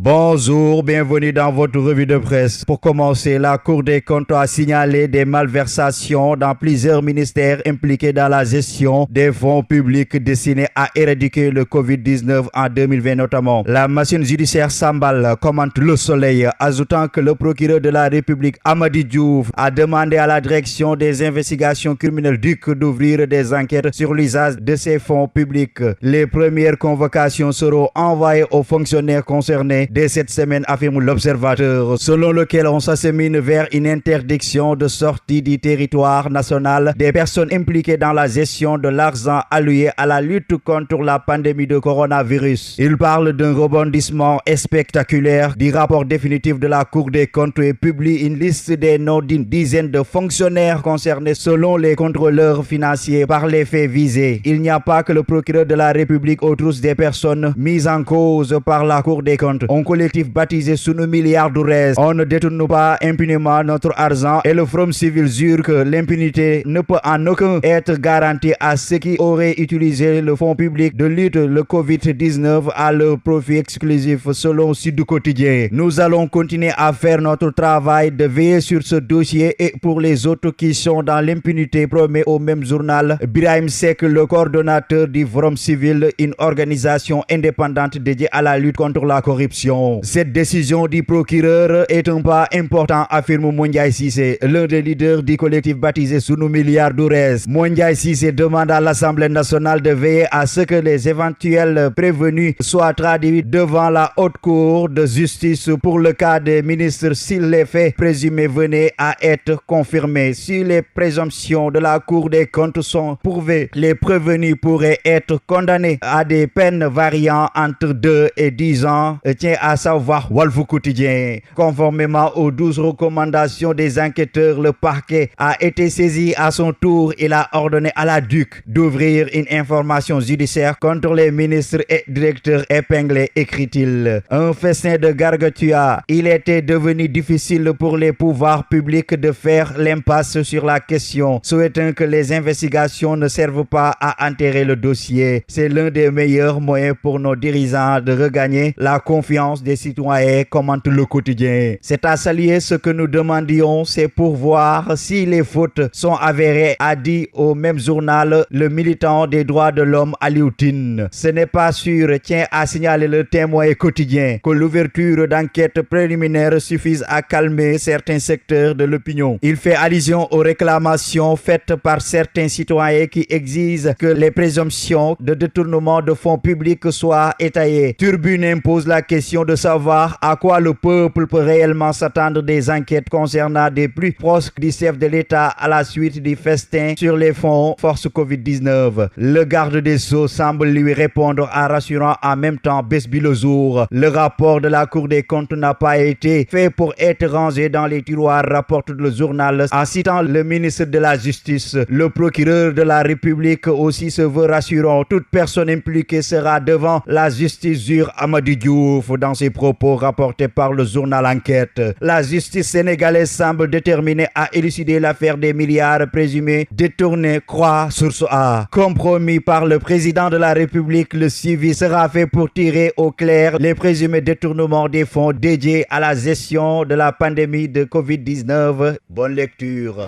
Bonjour, bienvenue dans votre revue de presse. Pour commencer, la Cour des comptes a signalé des malversations dans plusieurs ministères impliqués dans la gestion des fonds publics destinés à éradiquer le Covid-19 en 2020 notamment. La machine judiciaire s'emballe, commente Le Soleil, ajoutant que le procureur de la République, Amady Diouf, a demandé à la direction des investigations criminelles DUC d'ouvrir des enquêtes sur l'usage de ces fonds publics. Les premières convocations seront envoyées aux fonctionnaires concernés dès cette semaine, affirme l'Observateur, selon lequel on s'achemine vers une interdiction de sortie du territoire national des personnes impliquées dans la gestion de l'argent alloué à la lutte contre la pandémie de coronavirus. Il parle d'un rebondissement spectaculaire du rapport définitif de la Cour des comptes et publie une liste des noms d'une dizaine de fonctionnaires concernés selon les contrôleurs financiers par les faits visés. Il n'y a pas que le procureur de la République aux trousses des personnes mises en cause par la Cour des comptes. Un collectif baptisé Sunu Milliardaires. On ne détourne pas impunément notre argent et le Forum civil jure que l'impunité ne peut en aucun être garantie à ceux qui auraient utilisé le fonds public de lutte le Covid-19 à leur profit exclusif selon Sud Quotidien. Nous allons continuer à faire notre travail de veiller sur ce dossier et pour les autres qui sont dans l'impunité, promet au même journal Birahim Seck, le coordonnateur du Forum civil, une organisation indépendante dédiée à la lutte contre la corruption. Cette décision du procureur est un pas important, affirme Mondiaï Cissé, l'un des leaders du collectif baptisé Sunu Milliardaires. Mondiaï Cissé demande à l'Assemblée nationale de veiller à ce que les éventuels prévenus soient traduits devant la haute cour de justice pour le cas des ministres si les faits présumés venaient à être confirmés. Si les présomptions de la Cour des comptes sont prouvées, les prévenus pourraient être condamnés à des peines variant entre 2 et 10 ans. Tient à savoir Walf Quotidien. Conformément aux 12 recommandations des enquêteurs, le parquet a été saisi à son tour. Il a ordonné à la DUC d'ouvrir une information judiciaire contre les ministres et directeurs épinglés, écrit-il. Un festin de gargatua. Il était devenu difficile pour les pouvoirs publics de faire l'impasse sur la question, souhaitant que les investigations ne servent pas à enterrer le dossier. C'est l'un des meilleurs moyens pour nos dirigeants de regagner la confiance des citoyens, commente Le Quotidien. C'est à saluer. Ce que nous demandions, c'est pour voir si les fautes sont avérées, a dit au même journal le militant des droits de l'homme Aliou Tine. Ce n'est pas sûr, tient à signaler Le Témoin quotidien, que l'ouverture d'enquêtes préliminaires suffise à calmer certains secteurs de l'opinion. Il fait allusion aux réclamations faites par certains citoyens qui exigent que les présomptions de détournement de fonds publics soient étayées. Turbine impose la question de savoir à quoi le peuple peut réellement s'attendre des enquêtes concernant des plus proches du chef de l'État à la suite du festin sur les fonds force Covid-19. Le garde des Sceaux semble lui répondre en rassurant en même temps Besbi le jour. Le rapport de la Cour des comptes n'a pas été fait pour être rangé dans les tiroirs, rapporte le journal en citant le ministre de la Justice. Le procureur de la République aussi se veut rassurant. Toute personne impliquée sera devant la justice, jure Amady Diouf dans ses propos rapportés par le journal Enquête. La justice sénégalaise semble déterminée à élucider l'affaire des milliards présumés détournés, croit Source A. Compromis par le président de la République, le suivi sera fait pour tirer au clair les présumés détournements des fonds dédiés à la gestion de la pandémie de Covid-19. Bonne lecture.